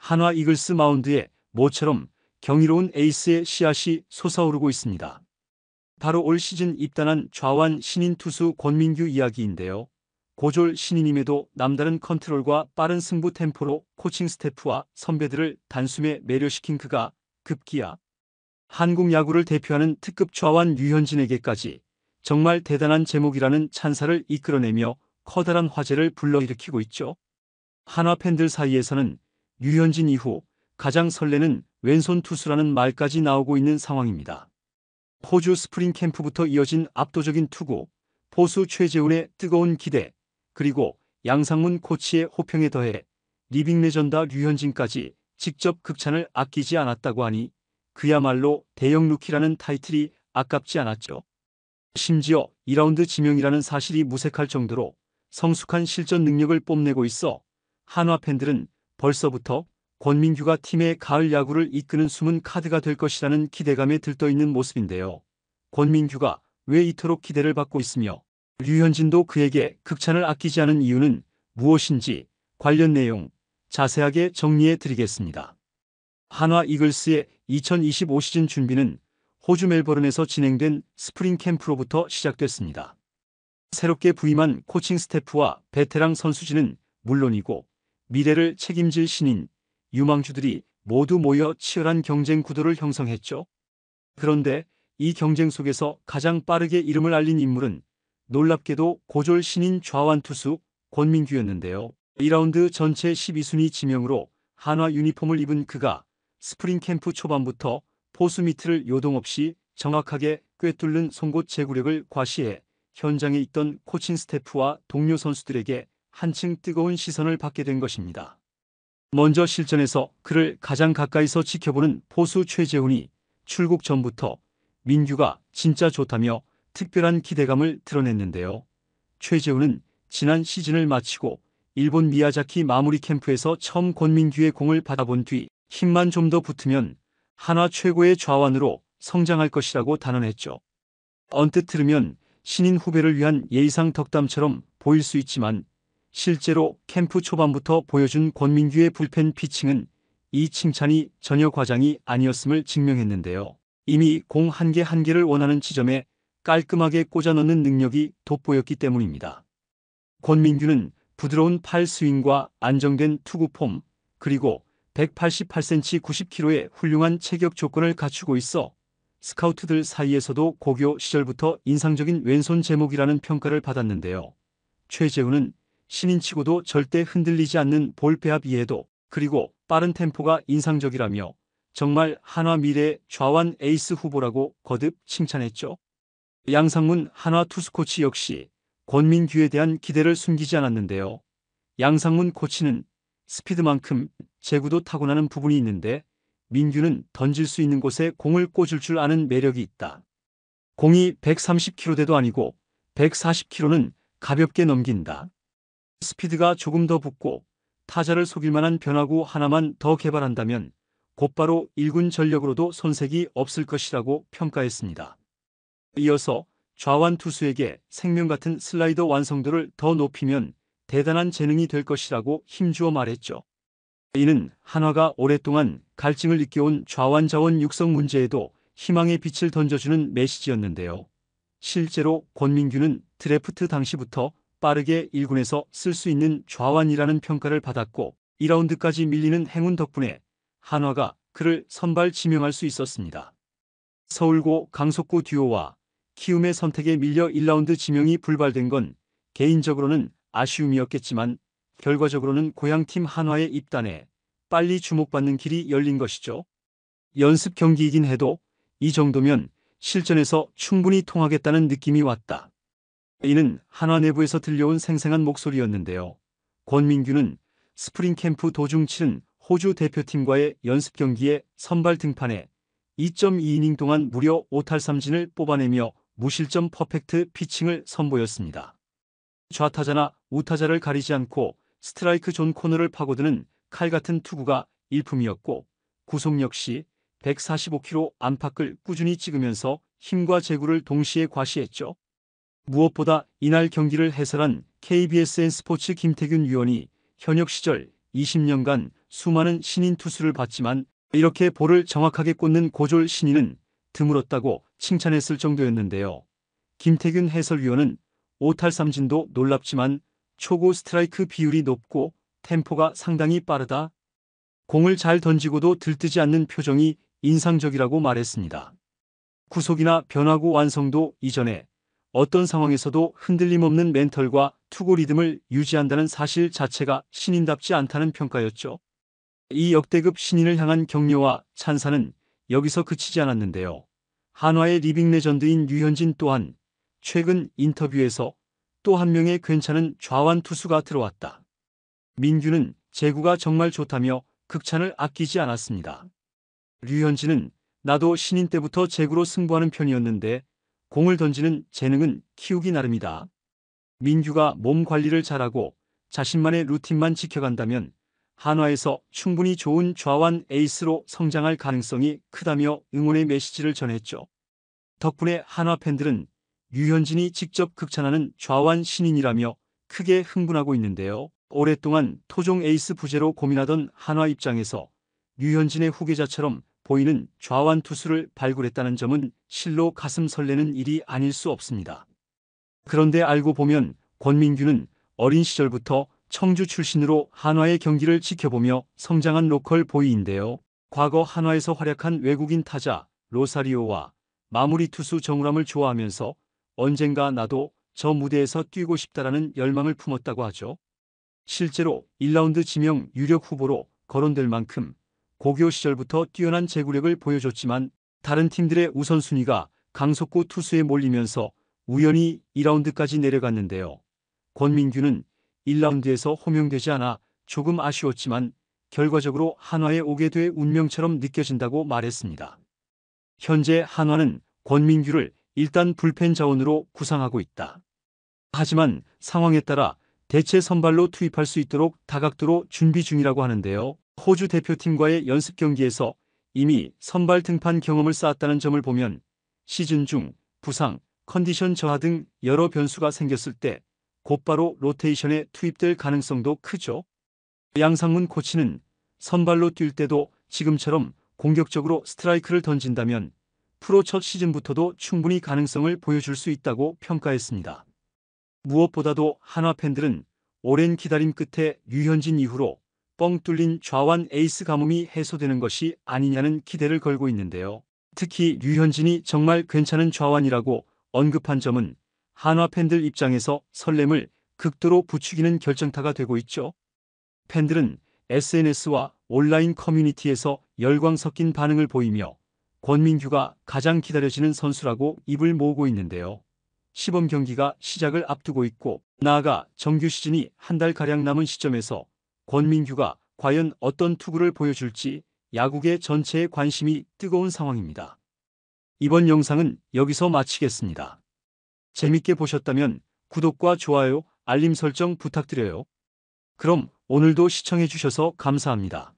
한화 이글스 마운드에 모처럼 경이로운 에이스의 씨앗이 솟아오르고 있습니다. 바로 올 시즌 입단한 좌완 신인 투수 권민규 이야기인데요. 고졸 신인임에도 남다른 컨트롤과 빠른 승부 템포로 코칭 스태프와 선배들을 단숨에 매료시킨 그가 급기야 한국 야구를 대표하는 특급 좌완 류현진에게까지 정말 대단한 제목이라는 찬사를 이끌어내며 커다란 화제를 불러일으키고 있죠. 한화 팬들 사이에서는 류현진 이후 가장 설레는 왼손 투수라는 말까지 나오고 있는 상황입니다. 호주 스프링 캠프부터 이어진 압도적인 투구, 포수 최재훈의 뜨거운 기대, 그리고 양상문 코치의 호평에 더해 리빙 레전더 류현진까지 직접 극찬을 아끼지 않았다고 하니 그야말로 대형 루키라는 타이틀이 아깝지 않았죠. 심지어 2라운드 지명이라는 사실이 무색할 정도로 성숙한 실전 능력을 뽐내고 있어 한화 팬들은 벌써부터 권민규가 팀의 가을 야구를 이끄는 숨은 카드가 될 것이라는 기대감에 들떠있는 모습인데요. 권민규가 왜 이토록 기대를 받고 있으며 류현진도 그에게 극찬을 아끼지 않은 이유는 무엇인지 관련 내용 자세하게 정리해 드리겠습니다. 한화 이글스의 2025 시즌 준비는 호주 멜버른에서 진행된 스프링 캠프로부터 시작됐습니다. 새롭게 부임한 코칭 스태프와 베테랑 선수진은 물론이고 미래를 책임질 신인, 유망주들이 모두 모여 치열한 경쟁 구도를 형성했죠. 그런데 이 경쟁 속에서 가장 빠르게 이름을 알린 인물은 놀랍게도 고졸 신인 좌완 투수 권민규였는데요. 2라운드 전체 12순위 지명으로 한화 유니폼을 입은 그가 스프링 캠프 초반부터 포수 미트를 요동없이 정확하게 꿰뚫는 송곳 제구력을 과시해 현장에 있던 코칭 스태프와 동료 선수들에게 한층 뜨거운 시선을 받게 된 것입니다. 먼저 실전에서 그를 가장 가까이서 지켜보는 포수 최재훈이 출국 전부터 민규가 진짜 좋다며 특별한 기대감을 드러냈는데요. 최재훈은 지난 시즌을 마치고 일본 미야자키 마무리 캠프에서 처음 권민규의 공을 받아본 뒤 힘만 좀 더 붙으면 한화 최고의 좌완으로 성장할 것이라고 단언했죠. 언뜻 들으면 신인 후배를 위한 예의상 덕담처럼 보일 수 있지만 실제로 캠프 초반부터 보여준 권민규의 불펜 피칭은 이 칭찬이 전혀 과장이 아니었음을 증명했는데요. 이미 공 한 개 한 개를 원하는 지점에 깔끔하게 꽂아 넣는 능력이 돋보였기 때문입니다. 권민규는 부드러운 팔 스윙과 안정된 투구 폼, 그리고 188cm 90kg의 훌륭한 체격 조건을 갖추고 있어 스카우트들 사이에서도 고교 시절부터 인상적인 왼손 제목이라는 평가를 받았는데요. 최재훈은 신인치고도 절대 흔들리지 않는 볼 배합 이해도, 그리고 빠른 템포가 인상적이라며 정말 한화 미래의 좌완 에이스 후보라고 거듭 칭찬했죠. 양상문 한화 투수 코치 역시 권민규에 대한 기대를 숨기지 않았는데요. 양상문 코치는 스피드만큼 제구도 타고나는 부분이 있는데 민규는 던질 수 있는 곳에 공을 꽂을 줄 아는 매력이 있다. 공이 130km대도 아니고 140km는 가볍게 넘긴다. 스피드가 조금 더 붙고 타자를 속일 만한 변화구 하나만 더 개발한다면 곧바로 1군 전력으로도 손색이 없을 것이라고 평가했습니다. 이어서 좌완 투수에게 생명 같은 슬라이더 완성도를 더 높이면 대단한 재능이 될 것이라고 힘주어 말했죠. 이는 한화가 오랫동안 갈증을 느껴온 좌완 자원 육성 문제에도 희망의 빛을 던져주는 메시지였는데요. 실제로 권민규는 드래프트 당시부터 빠르게 1군에서 쓸 수 있는 좌완이라는 평가를 받았고 2라운드까지 밀리는 행운 덕분에 한화가 그를 선발 지명할 수 있었습니다. 서울고 강속구 듀오와 키움의 선택에 밀려 1라운드 지명이 불발된 건 개인적으로는 아쉬움이었겠지만 결과적으로는 고향팀 한화의 입단에 빨리 주목받는 길이 열린 것이죠. 연습 경기이긴 해도 이 정도면 실전에서 충분히 통하겠다는 느낌이 왔다. 이는 한화 내부에서 들려온 생생한 목소리였는데요. 권민규는 스프링 캠프 도중 치른 호주 대표팀과의 연습 경기에 선발 등판해 2.2이닝 동안 무려 5탈3진을 뽑아내며 무실점 퍼펙트 피칭을 선보였습니다. 좌타자나 우타자를 가리지 않고 스트라이크 존 코너를 파고드는 칼 같은 투구가 일품이었고 구속 역시 145km 안팎을 꾸준히 찍으면서 힘과 제구를 동시에 과시했죠. 무엇보다 이날 경기를 해설한 KBSN 스포츠 김태균 위원이 현역 시절 20년간 수많은 신인 투수를 봤지만 이렇게 볼을 정확하게 꽂는 고졸 신인은 드물었다고 칭찬했을 정도였는데요. 김태균 해설위원은 5탈3진도 놀랍지만 초구 스트라이크 비율이 높고 템포가 상당히 빠르다. 공을 잘 던지고도 들뜨지 않는 표정이 인상적이라고 말했습니다. 구속이나 변화구 완성도 이전에 어떤 상황에서도 흔들림 없는 멘털과 투구 리듬을 유지한다는 사실 자체가 신인답지 않다는 평가였죠. 이 역대급 신인을 향한 격려와 찬사는 여기서 그치지 않았는데요. 한화의 리빙 레전드인 류현진 또한 최근 인터뷰에서 또 한 명의 괜찮은 좌완 투수가 들어왔다. 민규는 제구가 정말 좋다며 극찬을 아끼지 않았습니다. 류현진은 나도 신인 때부터 제구로 승부하는 편이었는데 공을 던지는 재능은 키우기 나름이다. 민규가 몸 관리를 잘하고 자신만의 루틴만 지켜간다면 한화에서 충분히 좋은 좌완 에이스로 성장할 가능성이 크다며 응원의 메시지를 전했죠. 덕분에 한화 팬들은 류현진이 직접 극찬하는 좌완 신인이라며 크게 흥분하고 있는데요. 오랫동안 토종 에이스 부재로 고민하던 한화 입장에서 류현진의 후계자처럼 보이는 좌완 투수를 발굴했다는 점은 실로 가슴 설레는 일이 아닐 수 없습니다. 그런데 알고 보면 권민규는 어린 시절부터 청주 출신으로 한화의 경기를 지켜보며 성장한 로컬 보이인데요. 과거 한화에서 활약한 외국인 타자 로사리오와 마무리 투수 정우람을 좋아하면서 언젠가 나도 저 무대에서 뛰고 싶다라는 열망을 품었다고 하죠. 실제로 1라운드 지명 유력 후보로 거론될 만큼 고교 시절부터 뛰어난 제구력을 보여줬지만 다른 팀들의 우선순위가 강속구 투수에 몰리면서 우연히 2라운드까지 내려갔는데요. 권민규는 1라운드에서 호명되지 않아 조금 아쉬웠지만 결과적으로 한화에 오게 돼 운명처럼 느껴진다고 말했습니다. 현재 한화는 권민규를 일단 불펜 자원으로 구상하고 있다. 하지만 상황에 따라 대체 선발로 투입할 수 있도록 다각도로 준비 중이라고 하는데요. 호주 대표팀과의 연습 경기에서 이미 선발 등판 경험을 쌓았다는 점을 보면 시즌 중 부상, 컨디션 저하 등 여러 변수가 생겼을 때 곧바로 로테이션에 투입될 가능성도 크죠. 양상문 코치는 선발로 뛸 때도 지금처럼 공격적으로 스트라이크를 던진다면 프로 첫 시즌부터도 충분히 가능성을 보여줄 수 있다고 평가했습니다. 무엇보다도 한화 팬들은 오랜 기다림 끝에 류현진 이후로 뻥 뚫린 좌완 에이스 가뭄이 해소되는 것이 아니냐는 기대를 걸고 있는데요. 특히 류현진이 정말 괜찮은 좌완이라고 언급한 점은 한화 팬들 입장에서 설렘을 극도로 부추기는 결정타가 되고 있죠. 팬들은 SNS와 온라인 커뮤니티에서 열광 섞인 반응을 보이며 권민규가 가장 기다려지는 선수라고 입을 모으고 있는데요. 시범 경기가 시작을 앞두고 있고 나아가 정규 시즌이 한 달가량 남은 시점에서 권민규가 과연 어떤 투구를 보여줄지 야구계 전체의 관심이 뜨거운 상황입니다. 이번 영상은 여기서 마치겠습니다. 재밌게 보셨다면 구독과 좋아요, 알림 설정 부탁드려요. 그럼 오늘도 시청해주셔서 감사합니다.